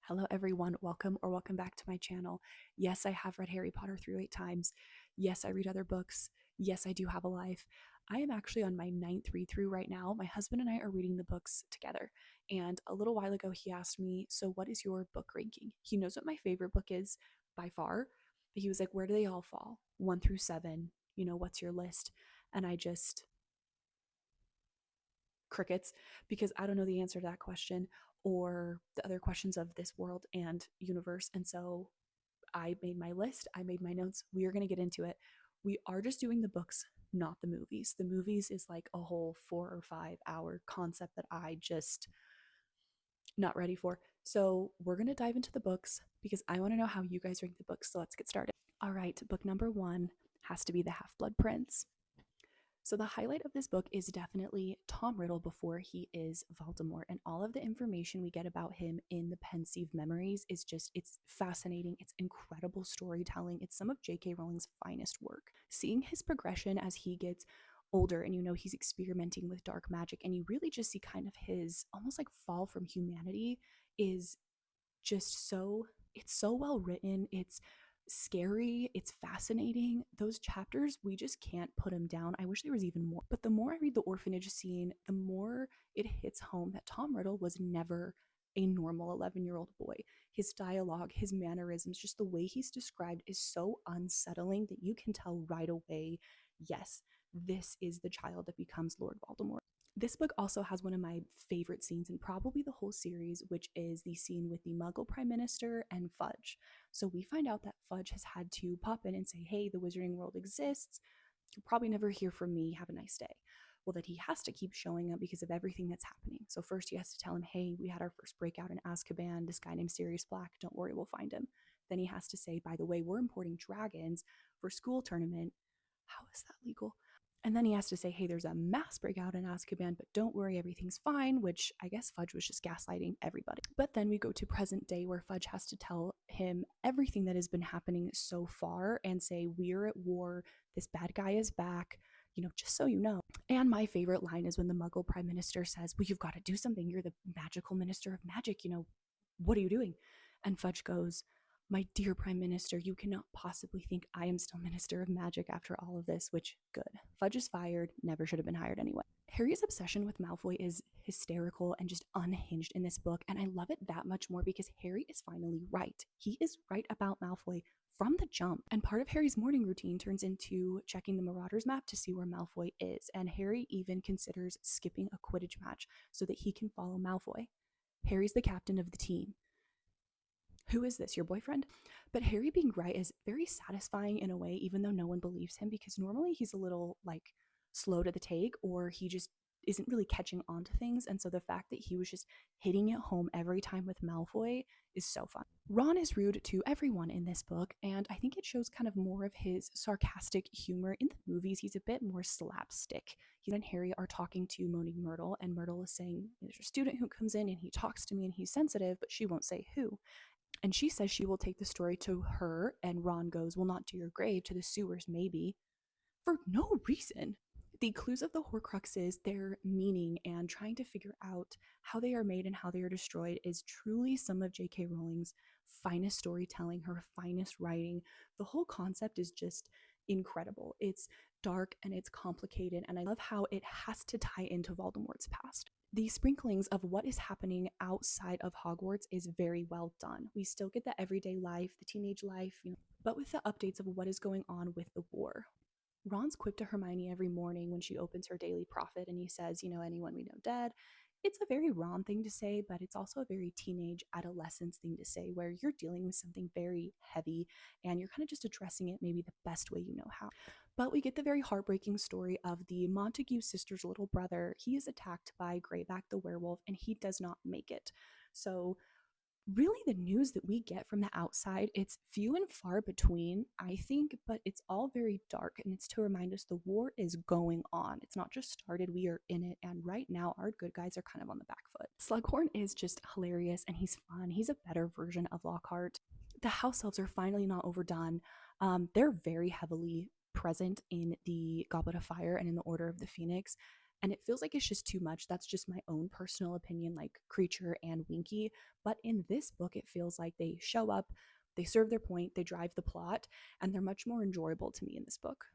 Hello everyone, welcome back to my channel. Yes, I have read Harry Potter through 8 times. Yes, I read other books. Yes, I do have a life. I am actually on my ninth read through right now. My husband and I are reading the books together. And a little while ago, he asked me, so what is your book ranking? He knows what my favorite book is by far. But he was like, where do they all fall? 1 through 7, what's your list? And I just crickets because I don't know the answer to that question or the other questions of this world and universe. And so I made my list, I made my notes. We are going to get into it. We are just doing the books, not the movies. The movies is like a whole 4 or 5 hour concept that I just not ready for. So we're going to dive into the books because I want to know how you guys rank the books. So let's get started. All right, book number 1 has to be The Half-Blood Prince. So the highlight of this book is definitely Tom Riddle before he is Voldemort, and all of the information we get about him in the Pensieve Memories is just, it's fascinating. It's incredible storytelling. It's some of J.K. Rowling's finest work. Seeing his progression as he gets older and he's experimenting with dark magic, and you really just see kind of his almost like fall from humanity is just so, it's so well written. It's scary, it's fascinating. Those chapters, we just can't put them down. I wish there was even more. But the more I read the orphanage scene, the more it hits home that Tom Riddle was never a normal 11-year-old boy. His dialogue, his mannerisms, just the way he's described is so unsettling that you can tell right away, yes, this is the child that becomes Lord Voldemort. This book also has one of my favorite scenes in probably the whole series, which is the scene with the Muggle Prime Minister and Fudge. So we find out that Fudge has had to pop in and say, hey, the Wizarding World exists. You'll probably never hear from me. Have a nice day. Well, that he has to keep showing up because of everything that's happening. So first he has to tell him, hey, we had our first breakout in Azkaban. This guy named Sirius Black. Don't worry, we'll find him. Then he has to say, by the way, we're importing dragons for school tournament. How is that legal? And then he has to say, hey, there's a mass breakout in Azkaban, but don't worry, everything's fine, which I guess Fudge was just gaslighting everybody. But then we go to present day where Fudge has to tell him everything that has been happening so far and say, we're at war, this bad guy is back, just so you know. And my favorite line is when the Muggle Prime Minister says, well, you've got to do something. You're the magical minister of magic, what are you doing? And Fudge goes, my dear Prime Minister, you cannot possibly think I am still Minister of Magic after all of this, which, good. Fudge is fired, never should have been hired anyway. Harry's obsession with Malfoy is hysterical and just unhinged in this book, and I love it that much more because Harry is finally right. He is right about Malfoy from the jump, and part of Harry's morning routine turns into checking the Marauders map to see where Malfoy is, and Harry even considers skipping a Quidditch match so that he can follow Malfoy. Harry's the captain of the team. Who is this, your boyfriend? But Harry being right is very satisfying in a way, even though no one believes him, because normally he's a little like slow to the take, or he just isn't really catching on to things. And so the fact that he was just hitting it home every time with Malfoy is so fun. Ron is rude to everyone in this book, and I think it shows kind of more of his sarcastic humor. In the movies, he's a bit more slapstick. He and Harry are talking to Moaning Myrtle, and Myrtle is saying, there's a student who comes in and he talks to me and he's sensitive, but she won't say who. And she says she will take the story to her, and Ron goes, well, not to your grave, to the sewers, maybe. For no reason. The clues of the Horcruxes, their meaning, and trying to figure out how they are made and how they are destroyed is truly some of J.K. Rowling's finest storytelling, her finest writing. The whole concept is just incredible. It's dark and it's complicated, and I love how it has to tie into Voldemort's past. The sprinklings of what is happening outside of Hogwarts is very well done. We still get the everyday life, the teenage life, but with the updates of what is going on with the war. Ron's quick to Hermione every morning when she opens her daily prophet and he says, anyone we know dead. It's a very Ron thing to say, but it's also a very teenage adolescence thing to say where you're dealing with something very heavy and you're kind of just addressing it maybe the best way you know how. But we get the very heartbreaking story of the Montague sisters' little brother. He is attacked by Greyback the werewolf and he does not make it. So really the news that we get from the outside, it's few and far between, I think, but it's all very dark, and it's to remind us the war is going on. It's not just started, we are in it, and right now our good guys are kind of on the back foot. Slughorn is just hilarious and he's fun. He's a better version of Lockhart. The house elves are finally not overdone. They're very heavily present in the Goblet of Fire and in the Order of the Phoenix. and it feels like it's just too much. That's just my own personal opinion, like Creature and Winky. But in this book, it feels like they show up, they serve their point, they drive the plot, and they're much more enjoyable to me in this book.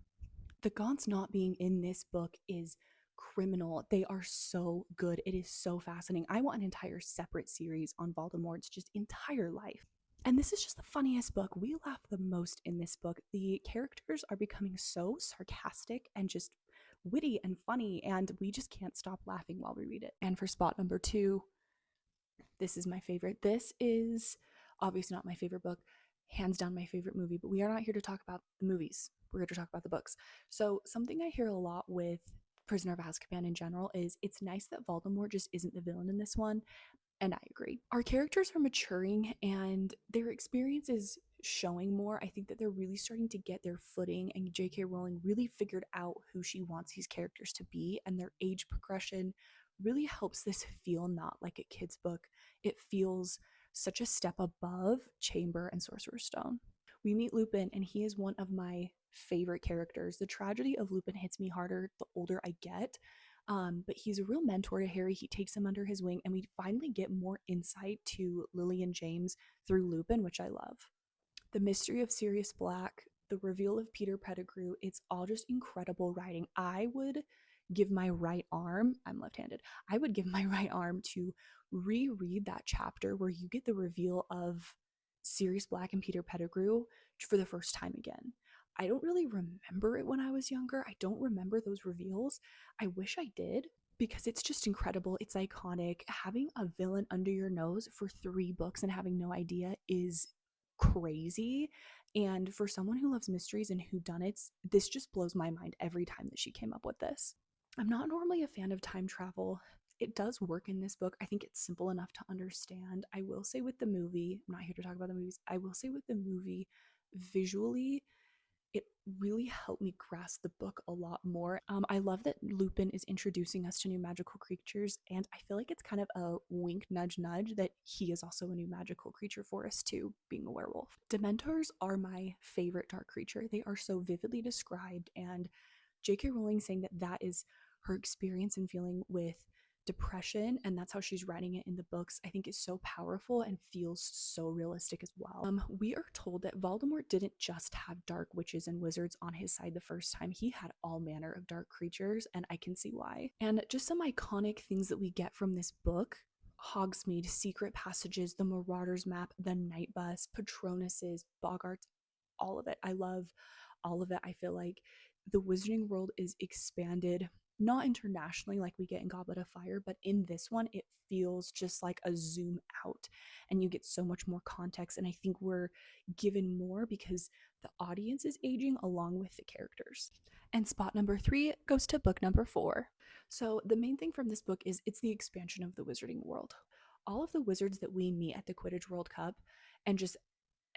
The Gaunts not being in this book is criminal. They are so good. It is so fascinating. I want an entire separate series on Voldemort's just entire life. And this is just the funniest book. We laugh the most in this book. The characters are becoming so sarcastic and just witty and funny, and we just can't stop laughing while we read it. And for spot number 2, this is my favorite. This is obviously not my favorite book, hands down my favorite movie, but we are not here to talk about the movies. We're here to talk about the books. So, something I hear a lot with Prisoner of Azkaban in general is it's nice that Voldemort just isn't the villain in this one. And I agree. Our characters are maturing and their experience is showing more. I think that they're really starting to get their footing, and J.K. Rowling really figured out who she wants these characters to be, and their age progression really helps this feel not like a kid's book. It feels such a step above Chamber and Sorcerer's Stone. We meet Lupin, and he is one of my favorite characters. The tragedy of Lupin hits me harder the older I get. But he's a real mentor to Harry. He takes him under his wing, and we finally get more insight to Lily and James through Lupin, which I love. The mystery of Sirius Black, the reveal of Peter Pettigrew, it's all just incredible writing. I would give my right arm, I'm left-handed, I would give my right arm to reread that chapter where you get the reveal of Sirius Black and Peter Pettigrew for the first time again. I don't really remember it when I was younger. I don't remember those reveals. I wish I did because it's just incredible. It's iconic. Having a villain under your nose for 3 books and having no idea is crazy. And for someone who loves mysteries and whodunits, this just blows my mind every time that she came up with this. I'm not normally a fan of time travel. It does work in this book. I think it's simple enough to understand. I will say with the movie, I'm not here to talk about the movies. I will say with the movie, visually, it really helped me grasp the book a lot more. I love that Lupin is introducing us to new magical creatures, and I feel like it's kind of a wink, nudge, nudge that he is also a new magical creature for us too, being a werewolf. Dementors are my favorite dark creature. They are so vividly described, and J.K. Rowling saying that that is her experience and feeling with depression, and that's how she's writing it in the books, I think is so powerful and feels so realistic as well. We are told that Voldemort didn't just have dark witches and wizards on his side the first time. He had all manner of dark creatures, and I can see why. And just some iconic things that we get from this book: Hogsmeade, secret passages, the Marauders map, the Night Bus, Patronuses, Boggarts, all of it. I love all of it. I feel like the Wizarding World is expanded, not internationally like we get in Goblet of Fire, but in this one, it feels just like a zoom out and you get so much more context. And I think we're given more because the audience is aging along with the characters. And spot number 3 goes to book number 4. So the main thing from this book is it's the expansion of the Wizarding World. All of the wizards that we meet at the Quidditch World Cup and just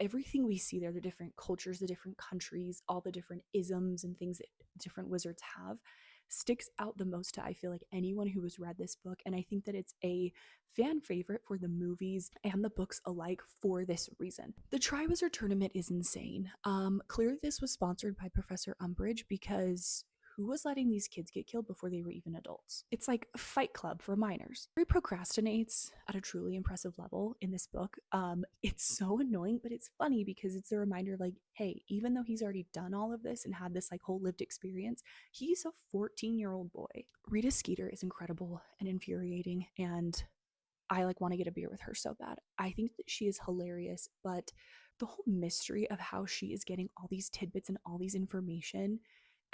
everything we see there, the different cultures, the different countries, all the different isms and things that different wizards have, sticks out the most to, I feel like, anyone who has read this book. And I think that it's a fan favorite for the movies and the books alike for this reason. The Triwizard Tournament is insane. Clearly this was sponsored by Professor Umbridge, because who was letting these kids get killed before they were even adults? It's like Fight Club for minors. Harry procrastinates at a truly impressive level in this book. It's so annoying, but it's funny because it's a reminder of like, hey, even though he's already done all of this and had this like whole lived experience, he's a 14-year-old boy. Rita Skeeter is incredible and infuriating, and I like want to get a beer with her so bad. I think that she is hilarious, but the whole mystery of how she is getting all these tidbits and all these information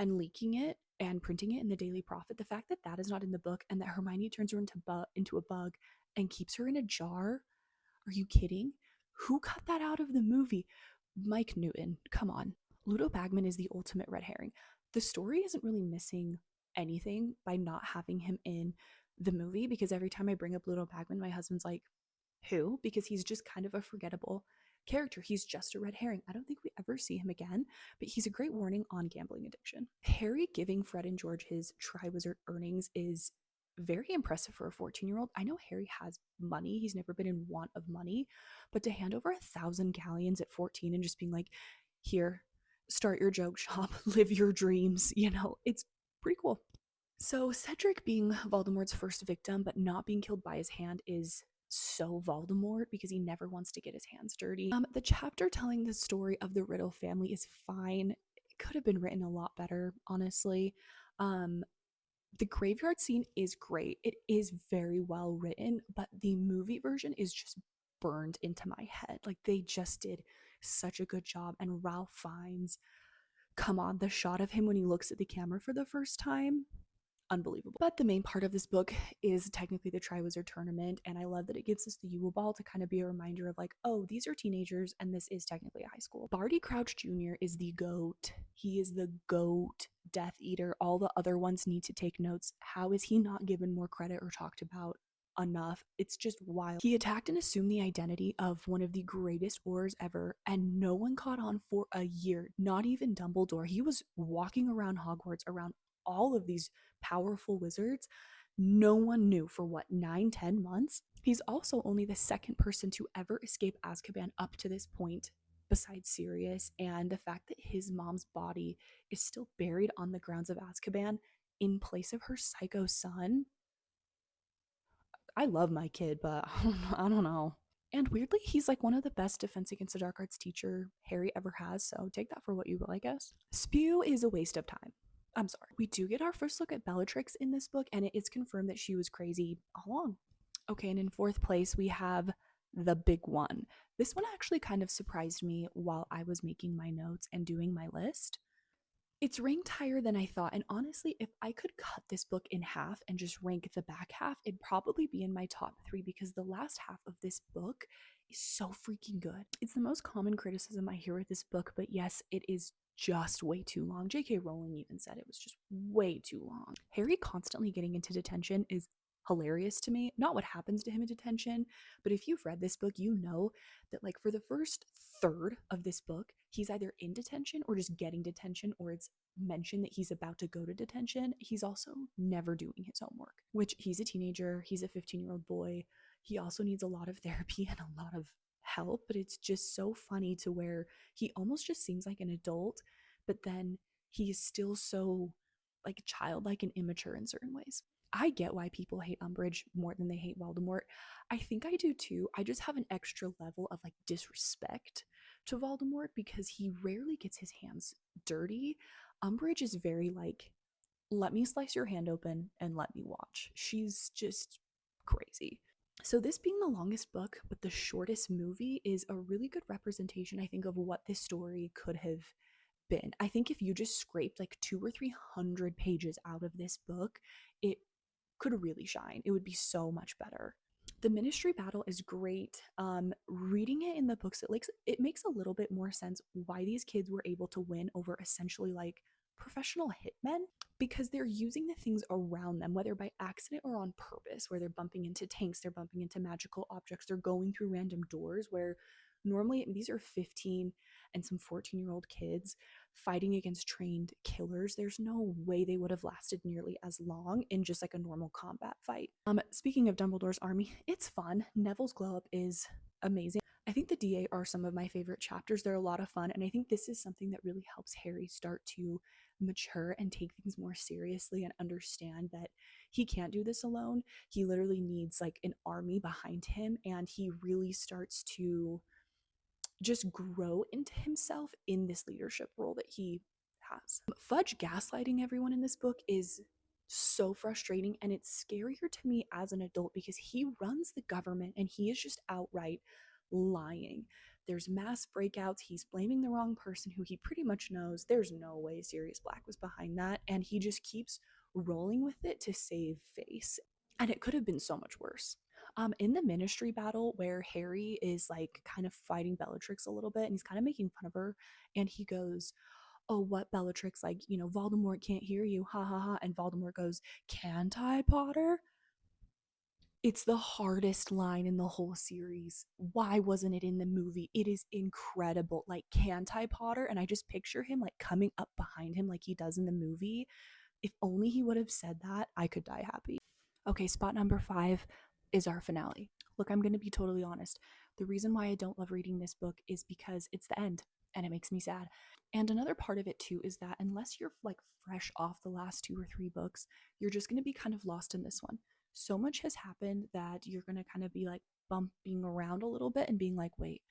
and leaking it and printing it in the Daily Prophet, the fact that that is not in the book and that Hermione turns her into a bug and keeps her in a jar. Are you kidding? Who cut that out of the movie? Mike Newton, come on. Ludo Bagman is the ultimate red herring. The story isn't really missing anything by not having him in the movie, because every time I bring up Ludo Bagman, my husband's like, who? Because he's just kind of a forgettable character. He's just a red herring. I don't think we ever see him again, but he's a great warning on gambling addiction. Harry giving Fred and George his Triwizard earnings is very impressive for a 14-year-old. I know Harry has money. He's never been in want of money, but to hand over 1,000 galleons at 14 and just being like, here, start your joke shop, live your dreams, it's pretty cool. So Cedric being Voldemort's first victim, but not being killed by his hand is so Voldemort because he never wants to get his hands dirty. The chapter telling the story of the Riddle family is fine. It could have been written a lot better, honestly. Um, the graveyard scene is great. It is very well written, but the movie version is just burned into my head. Like they just did such a good job. And Ralph Fiennes, come on, the shot of him when he looks at the camera for the first time, unbelievable. But the main part of this book is technically the Triwizard Tournament, and I love that it gives us the Yule Ball to kind of be a reminder of like, oh, these are teenagers, and this is technically a high school. Barty Crouch Jr. is the GOAT. He is the GOAT Death Eater. All the other ones need to take notes. How is he not given more credit or talked about enough? It's just wild. He attacked and assumed the identity of one of the greatest Aurors ever, and no one caught on for a year, not even Dumbledore. He was walking around Hogwarts around all of these powerful wizards. No one knew for what, 9-10 months? He's also only the second person to ever escape Azkaban up to this point, besides Sirius, and the fact that his mom's body is still buried on the grounds of Azkaban in place of her psycho son. I love my kid, but I don't know. And weirdly, he's like one of the best Defense Against the Dark Arts teacher Harry ever has, so take that for what you will, I guess. Spew is a waste of time. I'm sorry. We do get our first look at Bellatrix in this book, and it is confirmed that she was crazy all along. Okay, and in fourth place, we have the big one. This one actually kind of surprised me while I was making my notes and doing my list. It's ranked higher than I thought, and honestly, if I could cut this book in half and just rank the back half, it'd probably be in my top 3 because the last half of this book is so freaking good. It's the most common criticism I hear with this book, but yes, it is just way too long. J.K. Rowling even said it was just way too long. Harry constantly getting into detention is hilarious to me. Not what happens to him in detention, but if you've read this book, you know that like for the first third of this book, he's either in detention or just getting detention, or it's mentioned that he's about to go to detention. He's also never doing his homework, which he's a teenager, he's a 15-year-old boy. He also needs a lot of therapy and a lot of help, but it's just so funny to where he almost just seems like an adult, but then he is still so like childlike and immature in certain ways. I get why people hate Umbridge more than they hate Voldemort. I think I do too. I just have an extra level of like disrespect to Voldemort because he rarely gets his hands dirty. Umbridge is very like, let me slice your hand open and let me watch. She's just crazy. So, this being the longest book but the shortest movie is a really good representation, I think, of what this story could have been. I think if you just scraped like 200 or 300 pages out of this book, it could really shine. It would be so much better. The ministry battle is great. Reading it in the books, it makes a little bit more sense why these kids were able to win over essentially like professional hitmen, because they're using the things around them, whether by accident or on purpose, where they're bumping into tanks, they're bumping into magical objects, they're going through random doors where normally these are 15 and some 14-year-old kids fighting against trained killers. There's no way they would have lasted nearly as long in just like a normal combat fight. Speaking of Dumbledore's army, it's fun. Neville's glow up is amazing. I think the DA are some of my favorite chapters. They're a lot of fun, and I think this is something that really helps Harry start to mature and take things more seriously and understand that he can't do this alone. He literally needs like an army behind him, and he really starts to just grow into himself in this leadership role that he has. Fudge gaslighting everyone in this book is so frustrating, and it's scarier to me as an adult because he runs the government and he is just outright lying. There's mass breakouts. He's blaming the wrong person who he pretty much knows there's no way Sirius Black was behind that, and he just keeps rolling with it to save face. And it could have been so much worse. In the ministry battle where Harry is like kind of fighting Bellatrix a little bit and he's kind of making fun of her, and he goes, oh, what, Bellatrix, like, you know, Voldemort can't hear you, ha ha ha, and Voldemort goes, can't I, Potter? It's the hardest line in the whole series. Why wasn't it in the movie? It is incredible. Like, can't I, Potter? And I just picture him like coming up behind him like he does in the movie. If only he would have said that, I could die happy. Okay, spot number 5 is our finale. Look, I'm going to be totally honest. The reason why I don't love reading this book is because it's the end. and it makes me sad. And another part of it too is that unless you're like fresh off the last 2 or 3 books, you're just going to be kind of lost in this one. So much has happened that you're going to kind of be like bumping around a little bit and being like, wait,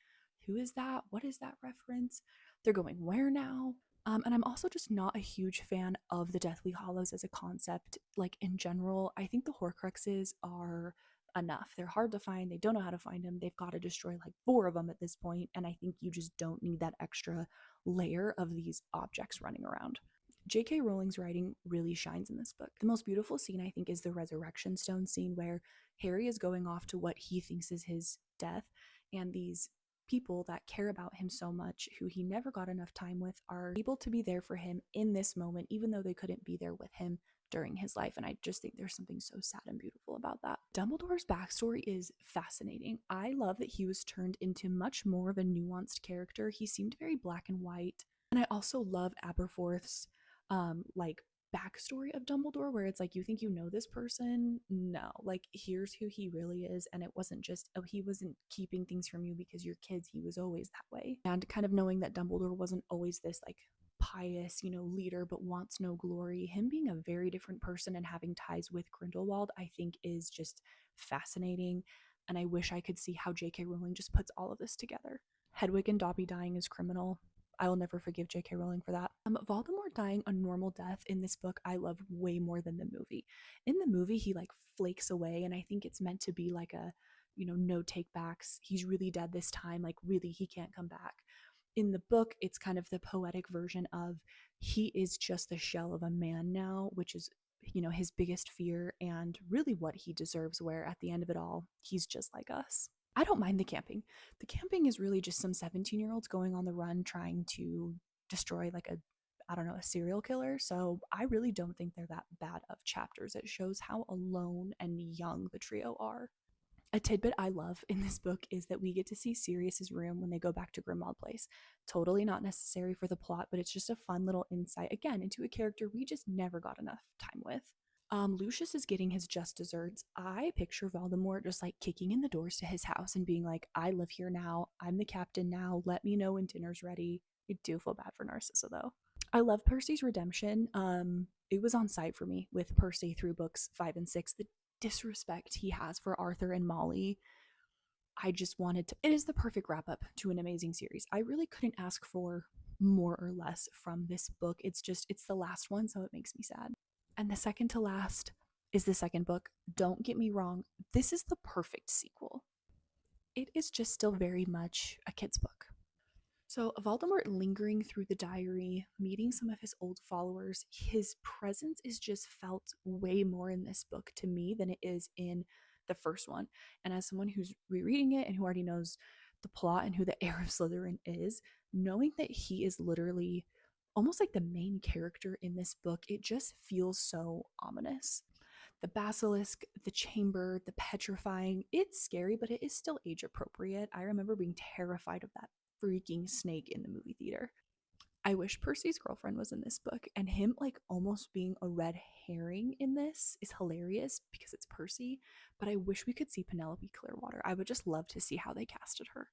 who is that? What is that reference? They're going where now? And I'm also just not a huge fan of the Deathly Hollows as a concept. Like in general, I think the Horcruxes are enough. They're hard to find. They don't know how to find them. They've got to destroy like 4 of them at this point, and I think you just don't need that extra layer of these objects running around. J.K. Rowling's writing really shines in this book. The most beautiful scene, I think, is the Resurrection Stone scene where Harry is going off to what he thinks is his death, and these people that care about him so much, who he never got enough time with, are able to be there for him in this moment, even though they couldn't be there with him during his life. And I just think there's something so sad and beautiful about that. Dumbledore's backstory is fascinating. I love that he was turned into much more of a nuanced character. He seemed very black and white. And I also love Aberforth's like backstory of Dumbledore, where it's like, you think you know this person? No, like here's who he really is. And it wasn't just, oh, he wasn't keeping things from you because you're kids. He was always that way. And kind of knowing that Dumbledore wasn't always this like pious, leader, but wants no glory. Him being a very different person and having ties with Grindelwald, I think is just fascinating. And I wish I could see how J.K. Rowling just puts all of this together. Hedwig and Dobby dying is criminal. I will never forgive J.K. Rowling for that. Voldemort dying a normal death in this book, I love way more than the movie. In the movie, he like flakes away, and I think it's meant to be like a, no take backs. He's really dead this time. Like, really, he can't come back. In the book, it's kind of the poetic version of he is just the shell of a man now, which is, his biggest fear and really what he deserves, where at the end of it all, he's just like us. I don't mind the camping. The camping is really just some 17-year-olds going on the run trying to destroy like a serial killer. So I really don't think they're that bad of chapters. It shows how alone and young the trio are. A tidbit I love in this book is that we get to see Sirius's room when they go back to Grimmauld Place. Totally not necessary for the plot, but it's just a fun little insight, again, into a character we just never got enough time with. Lucius is getting his just desserts. I picture Voldemort just like kicking in the doors to his house and being like, I live here now. I'm the captain now. Let me know when dinner's ready. I do feel bad for Narcissa though. I love Percy's redemption. It was on site for me with Percy through books 5 and 6. The disrespect he has for Arthur and Molly. I just wanted to, it is the perfect wrap up to an amazing series. I really couldn't ask for more or less from this book. It's the last one, so it makes me sad. And the second to last is the second book. Don't get me wrong, this is the perfect sequel. It is just still very much a kid's book. So, Voldemort lingering through the diary, meeting some of his old followers, his presence is just felt way more in this book to me than it is in the first one. And as someone who's rereading it and who already knows the plot and who the heir of Slytherin is, knowing that he is literally almost like the main character in this book, it just feels so ominous. The basilisk, the chamber, the petrifying, it's scary, but it is still age appropriate. I remember being terrified of that freaking snake in the movie theater. I wish Percy's girlfriend was in this book, and him like almost being a red herring in this is hilarious because it's Percy, but I wish we could see Penelope Clearwater. I would just love to see how they casted her.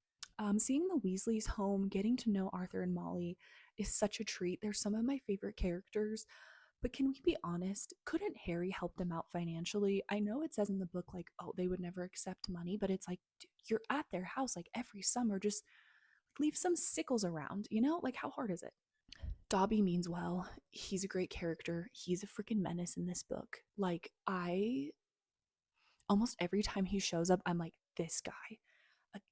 Seeing the Weasleys home, getting to know Arthur and Molly is such a treat. They're some of my favorite characters. But can we be honest? Couldn't Harry help them out financially? I know it says in the book, like, oh, they would never accept money, but it's like, dude, you're at their house like every summer. Just leave some sickles around, Like, how hard is it? Dobby means well. He's a great character. He's a freaking menace in this book. Like, almost every time he shows up, I'm like, this guy.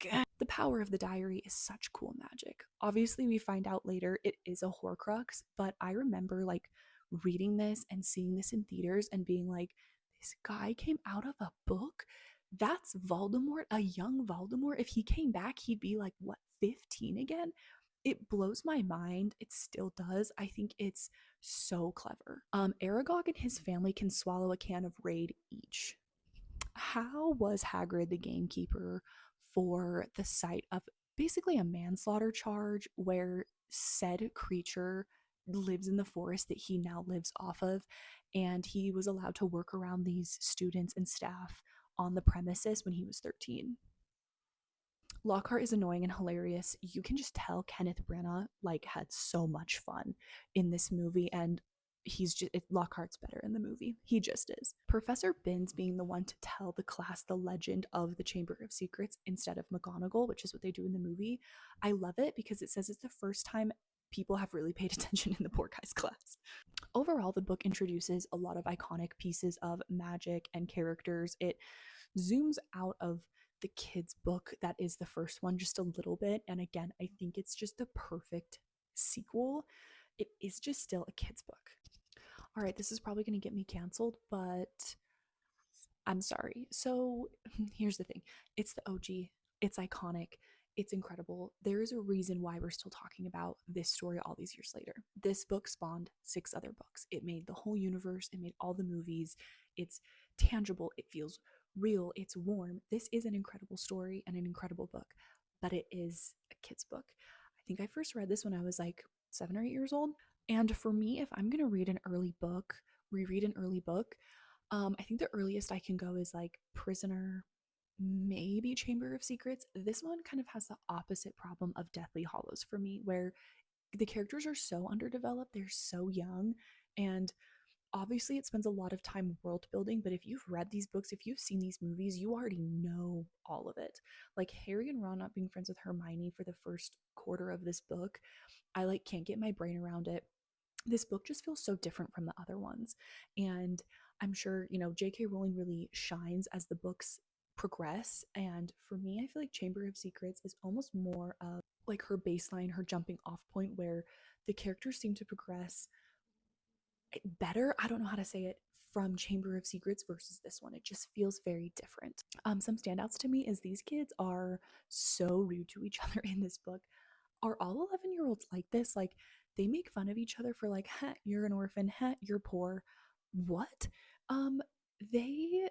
Again, the power of the diary is such cool magic. Obviously, we find out later it is a Horcrux, but I remember like reading this and seeing this in theaters and being like, this guy came out of a book? That's Voldemort, a young Voldemort. If he came back, he'd be like, what, 15 again? It blows my mind. It still does. I think it's so clever. Aragog and his family can swallow a can of Raid each. How was Hagrid the gamekeeper for the site of basically a manslaughter charge where said creature lives in the forest that he now lives off of, and he was allowed to work around these students and staff on the premises when he was 13? Lockhart is annoying and hilarious. You can just tell Kenneth Branagh like had so much fun in this movie, and Lockhart's better in the movie. He just is. Professor Binns being the one to tell the class the legend of the Chamber of Secrets instead of McGonagall, which is what they do in the movie. I love it because it says it's the first time people have really paid attention in the poor guy's class. Overall, the book introduces a lot of iconic pieces of magic and characters. It zooms out of the kids' book that is the first one just a little bit. And again, I think it's just the perfect sequel. It is just still a kids' book. All right, this is probably going to get me canceled, but I'm sorry. So here's the thing, it's the OG, it's iconic, it's incredible. There is a reason why we're still talking about this story all these years later. This book spawned 6 other books. It made the whole universe, it made all the movies. It's tangible, it feels real, it's warm. This is an incredible story and an incredible book, but it is a kid's book. I think I first read this when I was like 7 or 8 years old. And for me, if I'm going to read an early book, reread an early book, I think the earliest I can go is like Prisoner, maybe Chamber of Secrets. This one kind of has the opposite problem of Deathly Hallows for me, where the characters are so underdeveloped, they're so young, and obviously it spends a lot of time world building, but if you've read these books, if you've seen these movies, you already know all of it. Like Harry and Ron not being friends with Hermione for the first quarter of this book, I like can't get my brain around it. This book just feels so different from the other ones. And I'm sure, J.K. Rowling really shines as the books progress. And for me, I feel like Chamber of Secrets is almost more of like her baseline, her jumping off point, where the characters seem to progress better. I don't know how to say it, from Chamber of Secrets versus this one. It just feels very different. Some standouts to me is these kids are so rude to each other in this book. Are all 11-year-olds like this? Like, they make fun of each other for like, huh, you're an orphan, huh, you're poor. What? They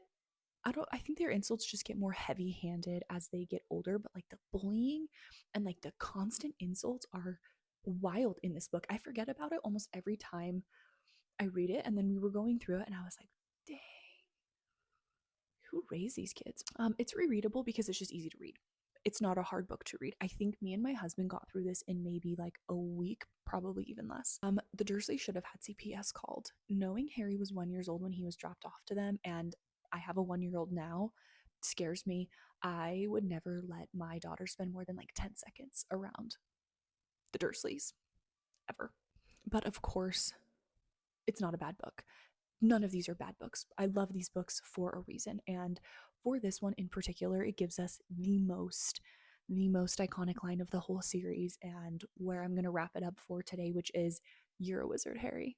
I think their insults just get more heavy-handed as they get older, but like the bullying and like the constant insults are wild in this book. I forget about it almost every time I read it, and then we were going through it and I was like, dang, who raised these kids? It's rereadable because it's just easy to read. It's not a hard book to read. I think me and my husband got through this in maybe like a week, probably even less. The Dursleys should have had CPS called. Knowing Harry was 1 year old when he was dropped off to them, and I have a 1-year-old now, scares me. I would never let my daughter spend more than like 10 seconds around the Dursleys, ever. But of course, it's not a bad book. None of these are bad books. I love these books for a reason. And for this one in particular, it gives us the most iconic line of the whole series, and where I'm going to wrap it up for today, which is, "You're a wizard, Harry."